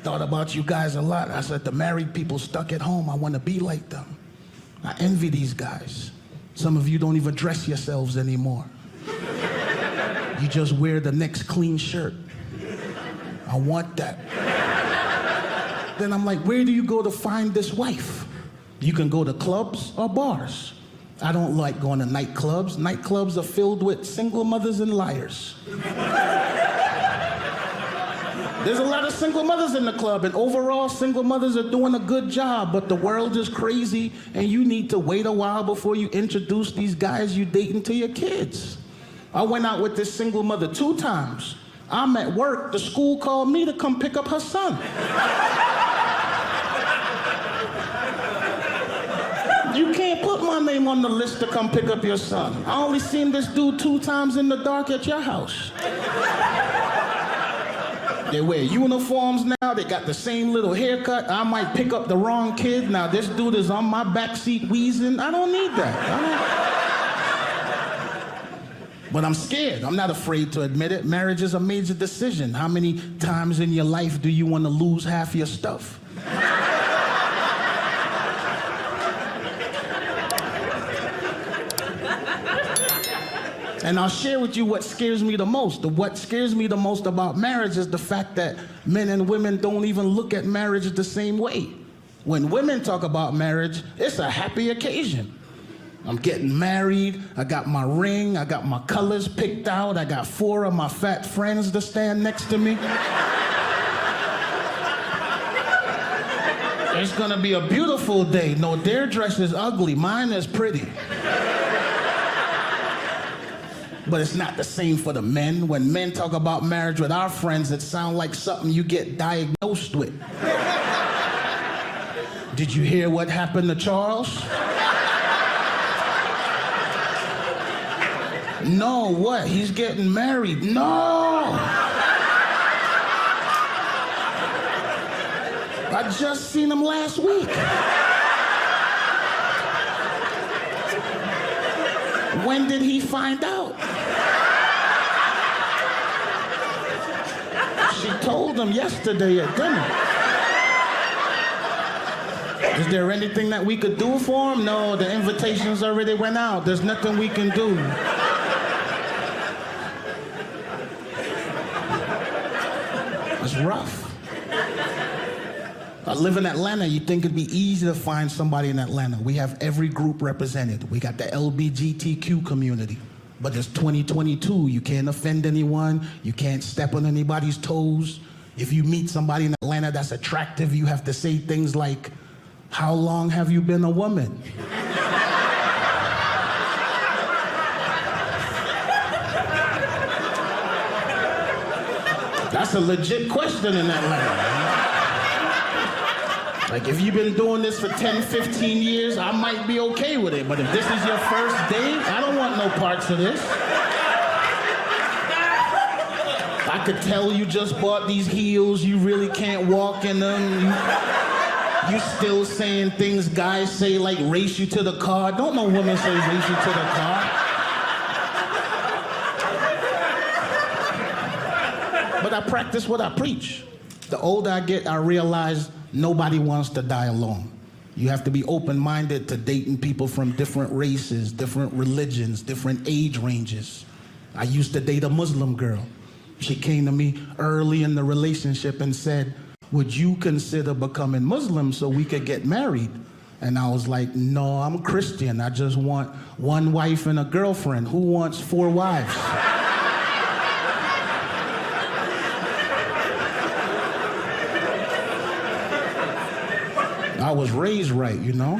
thought about you guys a lot. I said, the married people stuck at home, I want to be like them. I envy these guys. Some of you don't even dress yourselves anymore. You just wear the next clean shirt. I want that. Then I'm like, where do you go to find this wife? You can go to clubs or bars. I don't like going to nightclubs. Nightclubs are filled with single mothers and liars. There's a lot of single mothers in the club, and overall, single mothers are doing a good job, but the world is crazy, and you need to wait a while before you introduce these guys you dating to your kids. I went out with this single mother 2 times. I'm at work, the school called me to come pick up her son. You can't put my name on the list to come pick up your son. I only seen this dude 2 times in the dark at your house. They wear uniforms now, they got the same little haircut. I might pick up the wrong kid. Now this dude is on my backseat wheezing. I don't need that. But I'm scared. I'm not afraid to admit it. Marriage is a major decision. How many times in your life do you want to lose half your stuff? And I'll share with you what scares me the most. What scares me the most about marriage is the fact that men and women don't even look at marriage the same way. When women talk about marriage, it's a happy occasion. I'm getting married, I got my ring, I got my colors picked out, I got 4 of my fat friends to stand next to me. It's gonna be a beautiful day. No, their dress is ugly, mine is pretty. But it's not the same for the men. When men talk about marriage with our friends, it sounds like something you get diagnosed with. Did you hear what happened to Charles? No, what? He's getting married. No! I just seen him last week. When did he find out? She told him yesterday at dinner. Is there anything that we could do for him? No, the invitations already went out. There's nothing we can do. It's rough. I live in Atlanta. You think it'd be easy to find somebody in Atlanta. We have every group represented. We got the LGBTQ community. But it's 2022. You can't offend anyone. You can't step on anybody's toes. If you meet somebody in Atlanta that's attractive, you have to say things like, how long have you been a woman? That's a legit question in Atlanta. Like, if you've been doing this for 10, 15 years, I might be okay with it. But if this is your first date, I don't want no parts of this. I could tell you just bought these heels, you really can't walk in them. You still saying things guys say, like race you to the car. Don't no woman say race you to the car. But I practice what I preach. The older I get, I realize nobody wants to die alone. You have to be open-minded to dating people from different races, different religions, different age ranges. I used to date a Muslim girl. She came to me early in the relationship and said, would you consider becoming Muslim so we could get married? And I was like, no, I'm Christian. I just want 1 wife and a girlfriend. Who wants 4 wives? I was raised right, you know?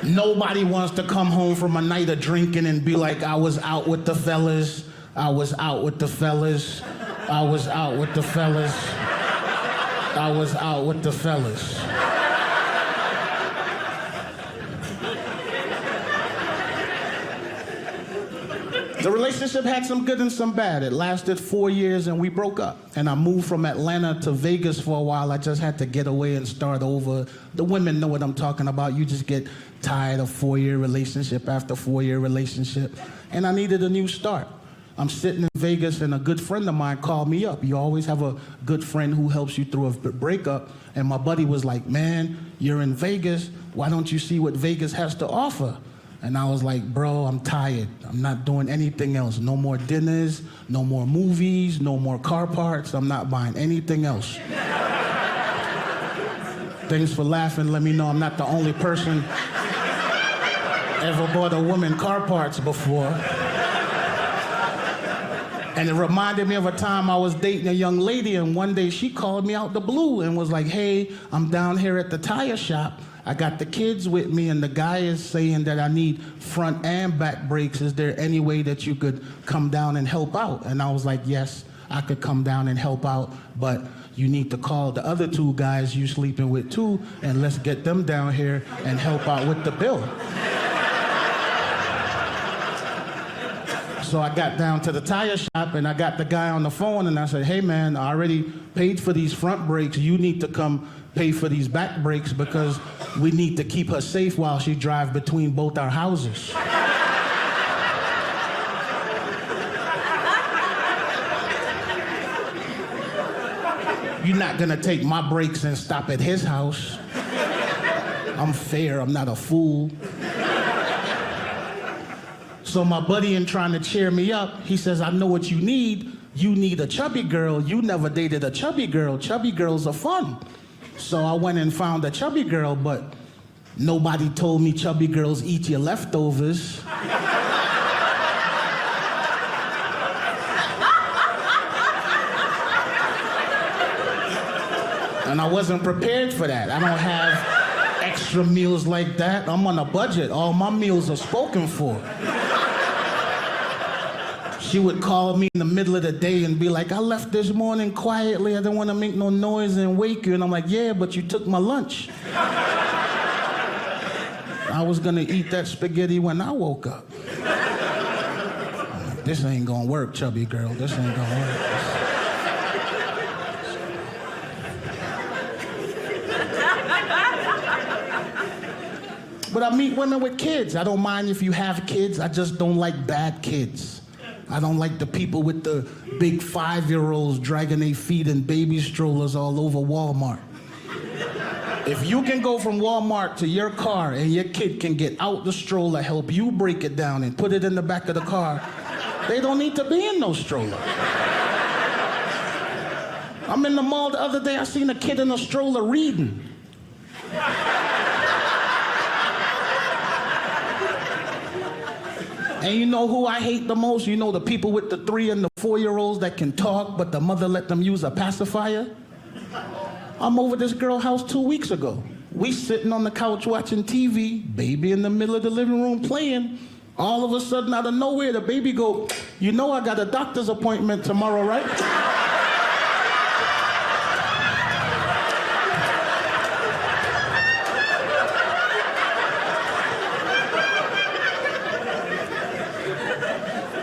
Nobody wants to come home from a night of drinking and be like, I was out with the fellas, I was out with the fellas, I was out with the fellas, I was out with the fellas. The relationship had some good and some bad. It lasted 4 years and we broke up. And I moved from Atlanta to Vegas for a while. I just had to get away and start over. The women know what I'm talking about. You just get tired of 4-year relationship after 4-year relationship. And I needed a new start. I'm sitting in Vegas and a good friend of mine called me up. You always have a good friend who helps you through a breakup. And my buddy was like, man, you're in Vegas. Why don't you see what Vegas has to offer? And I was like, bro, I'm tired. I'm not doing anything else. No more dinners, no more movies, no more car parts. I'm not buying anything else. Thanks for laughing. Let me know I'm not the only person ever bought a woman car parts before. And it reminded me of a time I was dating a young lady, and one day she called me out the blue and was like, hey, I'm down here at the tire shop. I got the kids with me, and the guy is saying that I need front and back brakes. Is there any way that you could come down and help out? And I was like, yes, I could come down and help out, but you need to call the other two guys you sleeping with too, and let's get them down here and help out with the bill. So I got down to the tire shop and I got the guy on the phone and I said, hey man, I already paid for these front brakes. You need to come pay for these back brakes because we need to keep her safe while she drives between both our houses. You're not gonna take my brakes and stop at his house. I'm fair, I'm not a fool. So my buddy, in trying to cheer me up, he says, I know what you need. You need a chubby girl. You never dated a chubby girl. Chubby girls are fun. So I went and found a chubby girl, but nobody told me chubby girls eat your leftovers. And I wasn't prepared for that. I don't have extra meals like that. I'm on a budget. All my meals are spoken for. She would call me in the middle of the day and be like, I left this morning quietly. I didn't want to make no noise and wake you. And I'm like, yeah, but you took my lunch. I was going to eat that spaghetti when I woke up. I'm like, this ain't going to work, chubby girl. This ain't going to work. But I meet women with kids. I don't mind if you have kids. I just don't like bad kids. I don't like the people with the big 5-year-olds dragging their feet in baby strollers all over Walmart. If you can go from Walmart to your car and your kid can get out the stroller, help you break it down and put it in the back of the car, they don't need to be in no stroller. I'm in the mall the other day, I seen a kid in a stroller reading. And you know who I hate the most? You know the people with the 3 and the 4-year-olds that can talk, but the mother let them use a pacifier? I'm over this girl's house 2 weeks ago. We sitting on the couch watching TV, baby in the middle of the living room playing. All of a sudden, out of nowhere, the baby go, you know I got a doctor's appointment tomorrow, right?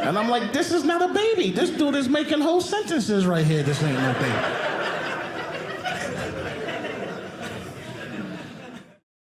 And I'm like, this is not a baby. This dude is making whole sentences right here. This ain't no baby.